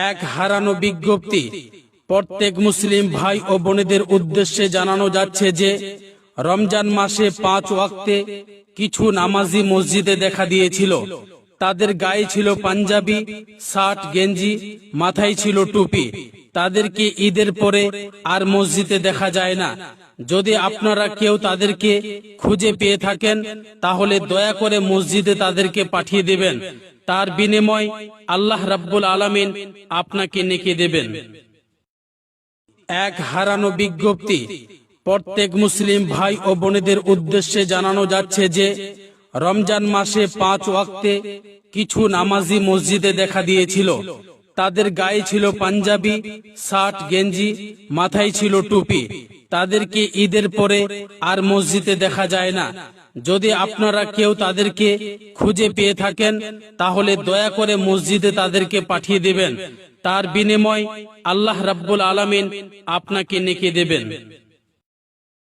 এক হারানো বিজ্ঞপ্তি প্রত্যেক মুসলিম ভাই ও বোনেদের উদ্দেশ্যে জানানো যাচ্ছে যে রমজান মাসে 5 ওয়াক্তে কিছু নামাজি মসজিদে দেখা দিয়েছিল। তাদের গায়ে ছিল পাঞ্জাবি, শার্ট, গেঞ্জি, মাথায় ছিল টুপি। তাদেরকে ঈদের পরে আর মসজিদে দেখা যায় না। যদি আপনারা কেউ তাদেরকে খুঁজে পেয়ে থাকেন তাহলে দয়া করে মসজিদে তাদেরকে পাঠিয়ে দেবেন। তার বিনিময় আল্লাহ রাব্বুল আলামিন আপনাকে নেকি দেবেন। এক হারানো বিজ্ঞপ্তি প্রত্যেক মুসলিম ভাই ও বোনেদের উদ্দেশ্যে জানানো যাচ্ছে যে রমজান মাসে 5 ওয়াক্তে কিছু নামাজি মসজিদে দেখা দিয়েছিল। তাদের গায়ে ছিল পাঞ্জাবি, শার্ট, গেঞ্জি, মাথায় ছিল টুপি। তাদেরকে ঈদের পরে আর মসজিদে দেখা যায় না। যদি আপনারা কেউ তাদেরকে খুঁজে পেয়ে থাকেন তাহলে দয়া করে মসজিদে তাদেরকে পাঠিয়ে দেবেন। তার বিনিময় আল্লাহ রাব্বুল আলামিন আপনাকে নেকি দেবেন।